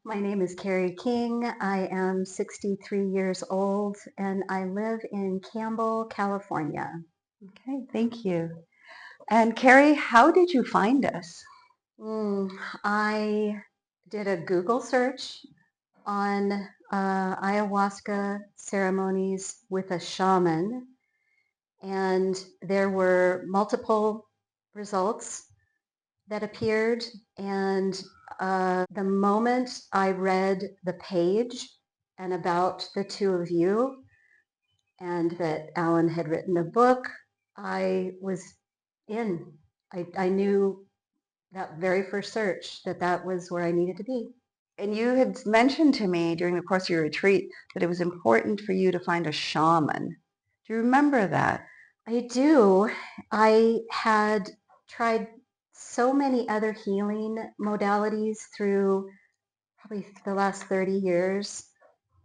My name is Karrie King. I am 63 years old and I live in Campbell, California. Okay, thank you. And Karrie, how did you find us? I did a Google search on ayahuasca ceremonies with a shaman, and there were multiple results that appeared. And the moment I read the page and about the two of you, and that Alan had written a book, I was in. I knew that very first search that was where I needed to be. And you had mentioned to me during the course of your retreat that it was important for you to find a shaman. Do you remember that? I do. I had tried so many other healing modalities through probably the last 30 years,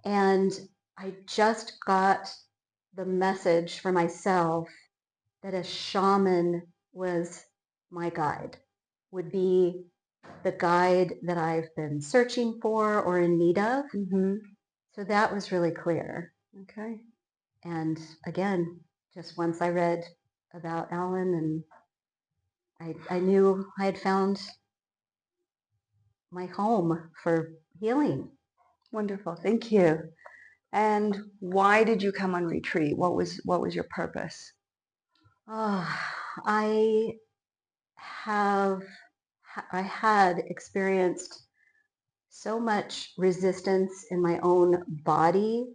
and I just got the message for myself that a shaman was my guide, would be the guide that I've been searching for or in need of. So that was really clear. Okay. And again, just once I read about Alan, and I knew I had found my home for healing. Wonderful. Thank you. And why did you come on retreat? What was your purpose? I had experienced so much resistance in my own body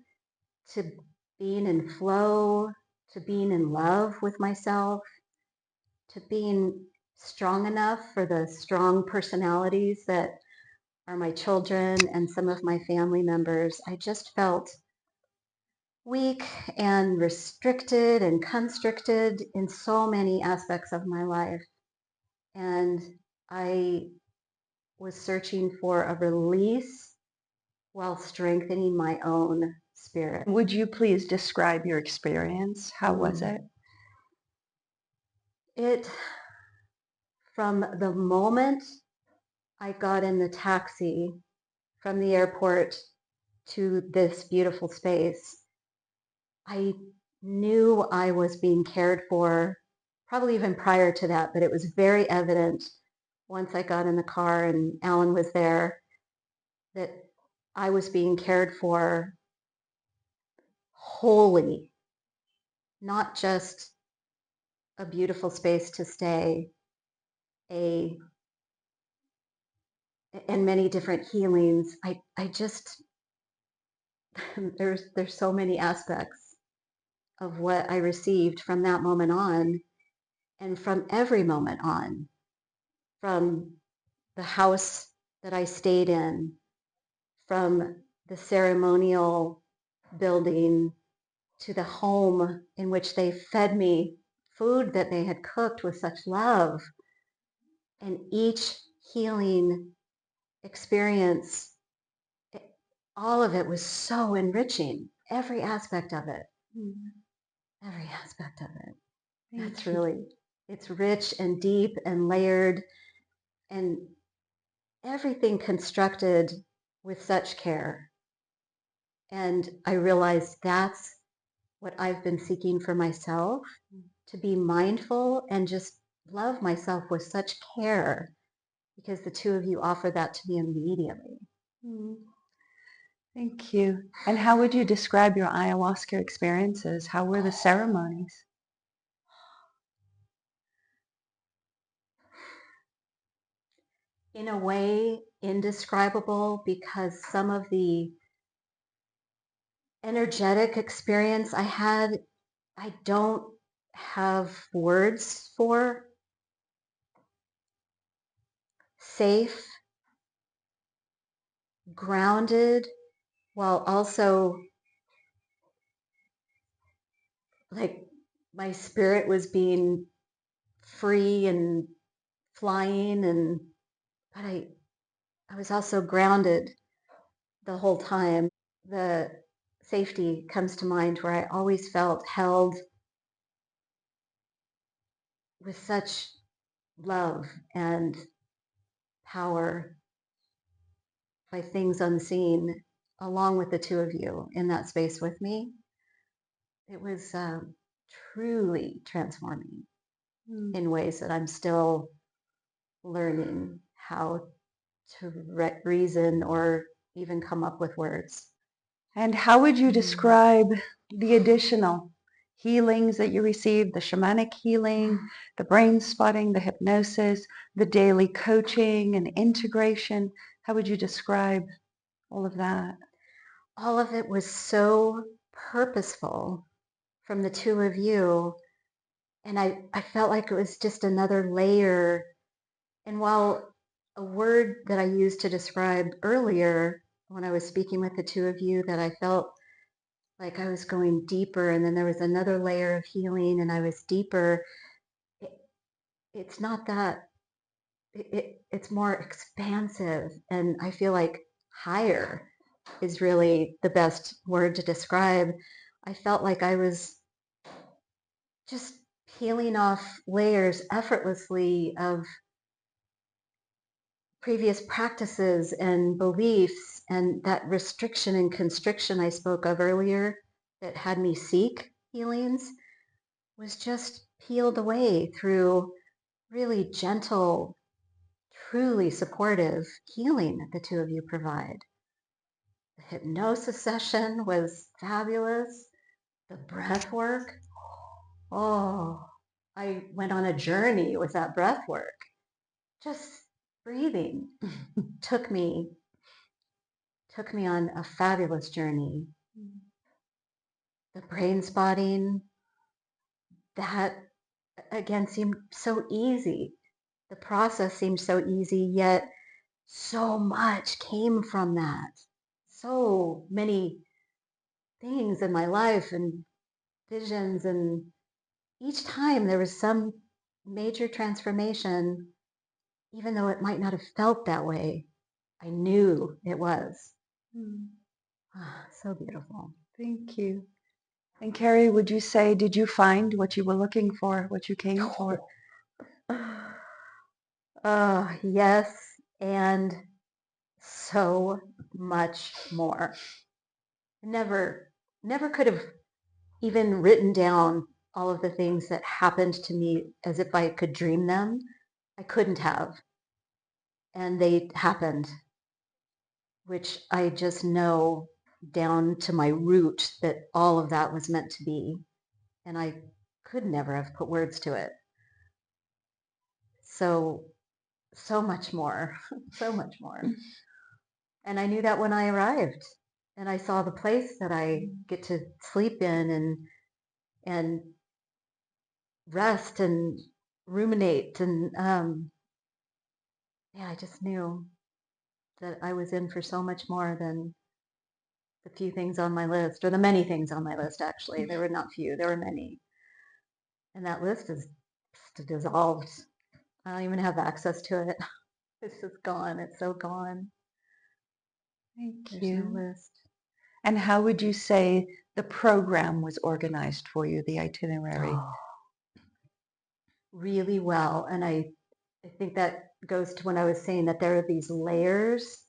to being in flow, to being in love with myself, to being strong enough for the strong personalities that are my children and some of my family members. I just felt weak and restricted and constricted in so many aspects of my life. And I was searching for a release while strengthening my own spirit. Would you please describe your experience? How was it? From the moment I got in the taxi from the airport to this beautiful space, I knew I was being cared for, probably even prior to that, but it was very evident once I got in the car and Alan was there that I was being cared for wholly, not just a beautiful space to stay, and many different healings. I just, there's so many aspects of what I received from that moment on, and from every moment on, from the house that I stayed in, from the ceremonial building to the home in which they fed me food that they had cooked with such love. And each healing experience, all of it was so enriching. Every aspect of it. Every aspect of it. That's really, it's rich and deep and layered, and everything constructed with such care. And I realized that's what I've been seeking for myself, to be mindful and just love myself with such care, because the two of you offer that to me immediately. Thank you. And how would you describe your ayahuasca experiences? How were the ceremonies? In a way, indescribable, because some of the energetic experience I had, I don't have words for. Safe, grounded, while also like my spirit was being free and flying, but I was also grounded the whole time. The safety comes to mind, where I always felt held with such love and power by things unseen, along with the two of you in that space with me. It was truly transforming in ways that I'm still learning how to reason or even come up with words. And how would you describe the additional healings that you received, the shamanic healing, the brain spotting, the hypnosis, the daily coaching and integration? How would you describe all of that? All of it was so purposeful from the two of you. And I felt like it was just another layer. And while a word that I used to describe earlier when I was speaking with the two of you, that I felt like I was going deeper, and then there was another layer of healing and I was deeper. It's not that, it's more expansive, and I feel like higher is really the best word to describe. I felt like I was just peeling off layers effortlessly of previous practices and beliefs, and that restriction and constriction I spoke of earlier that had me seek healings was just peeled away through really gentle, truly supportive healing that the two of you provide. The hypnosis session was fabulous. The breath work, oh, I went on a journey with that breath work. Just breathing took me on a fabulous journey. The brain spotting, that again seemed so easy. The process seemed so easy, yet so much came from that. So many things in my life and visions, and each time there was some major transformation, even though it might not have felt that way. I knew it was. So beautiful. Thank you. And Karrie, would you say, did you find what you were looking for, what you came for? Yes, and so much more. Never could have even written down all of the things that happened to me as if I could dream them. I couldn't have. And they happened, which I just know down to my root that all of that was meant to be. And I could never have put words to it. So much more, so much more. And I knew that when I arrived, and I saw the place that I get to sleep in and rest and ruminate, and yeah, I just knew that I was in for so much more than the few things on my list, or the many things on my list. Actually, there were not few, there were many, and that list is dissolved. I don't even have access to it. It's just gone. It's so gone. Thank There's you. no list. And how would you say the program was organized for you, the itinerary? Oh, really well. And I think that goes to when I was saying that there are these layers.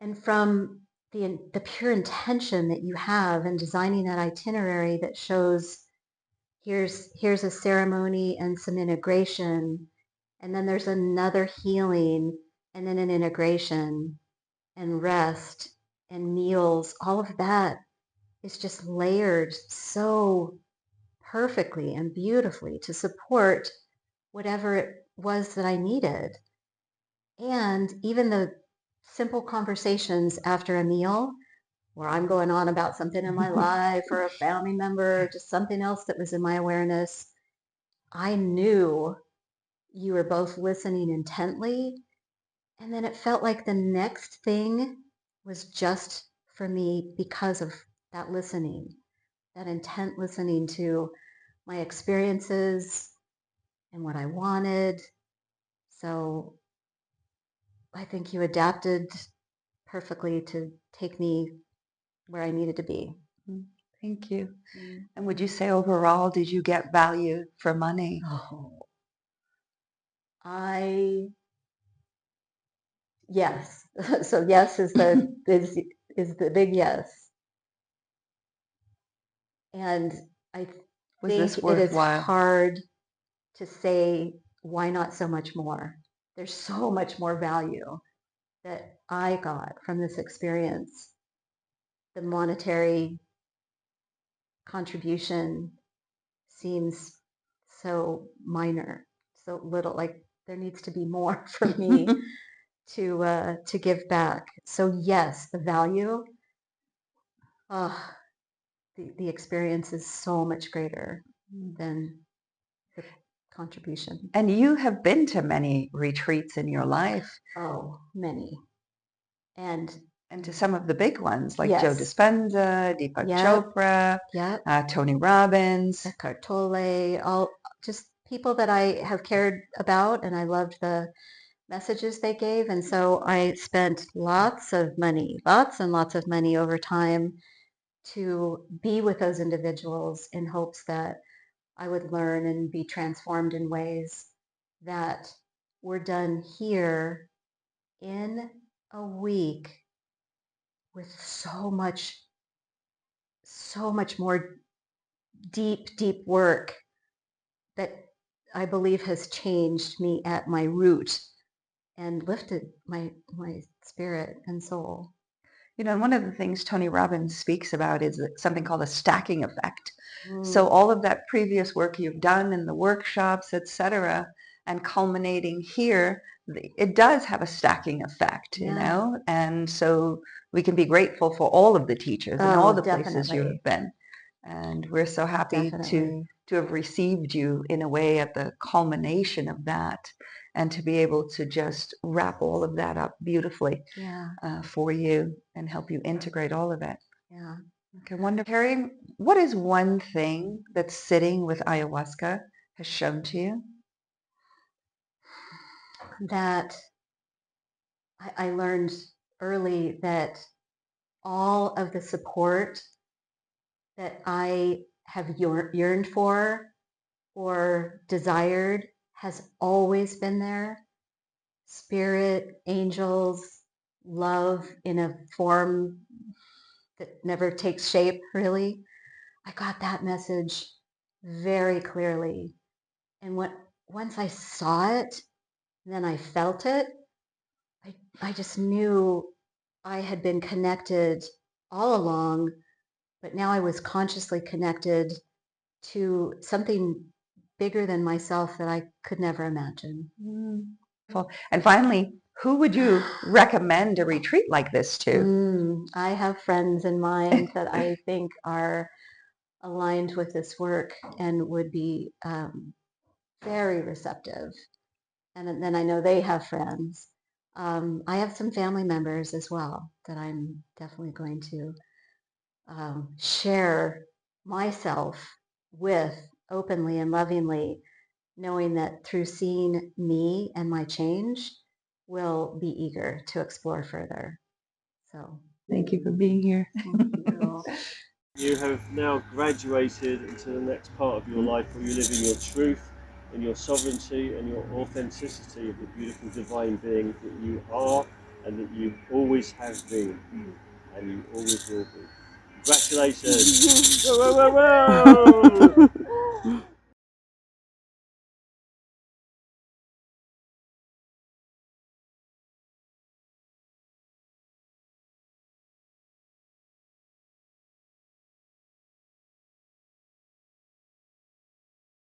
And from the pure intention that you have in designing that itinerary that shows here's a ceremony and some integration, and then there's another healing, and then an integration, and rest, and meals, all of that is just layered so perfectly and beautifully to support whatever it was that I needed. And even the simple conversations after a meal where I'm going on about something in my life or a family member, just something else that was in my awareness, I knew you were both listening intently. And then it felt like the next thing was just for me because of that listening, that intent listening to my experiences and what I wanted. So I think you adapted perfectly to take me where I needed to be. Thank you. And would you say overall, did you get value for money? Oh, yes, So yes is the big yes. And I Was think this it is worthwhile? hard to say, why not so much more? There's so much more value that I got from this experience. The monetary contribution seems so minor, so little. Like there needs to be more for me to give back. So yes, the value, uh, the experience is so much greater than the contribution. And you have been to many retreats in your life. Oh, many. And to some of the big ones like Joe yes, Dispenza, Deepak Chopra, Tony Robbins, Eckhart Tolle, all just people that I have cared about, and I loved the messages they gave. And so I spent lots and lots of money over time to be with those individuals in hopes that I would learn and be transformed in ways that were done here in a week with so much more deep work that I believe has changed me at my root and lifted my spirit and soul. You know, one of the things Tony Robbins speaks about is something called a stacking effect. So all of that previous work you've done in the workshops, etc., and culminating here, it does have a stacking effect, you know? And so we can be grateful for all of the teachers and all the places you have been. And we're so happy to have received you in a way at the culmination of that, and to be able to just wrap all of that up beautifully for you and help you integrate all of it. Yeah. Okay, wonderful. Karrie, what is one thing that sitting with ayahuasca has shown to you? That I learned early that all of the support that I have yearned for or desired has always been there. Spirit, angels, love in a form that never takes shape, really. I got that message very clearly. And once I saw it, then I felt it, I just knew I had been connected all along, but now I was consciously connected to something bigger than myself that I could never imagine. And finally, who would you recommend a retreat like this to? I have friends in mind that I think are aligned with this work and would be very receptive. And then I know they have friends. I have some family members as well that I'm definitely going to share myself with openly and lovingly, knowing that through seeing me and my change, will be eager to explore further. So thank you for being here. Thank you. You have now graduated into the next part of your life where you live in your truth, in your sovereignty and your authenticity of the beautiful divine being that you are and that you always have been and you always will be. Congratulations! Whoa, whoa, whoa, whoa!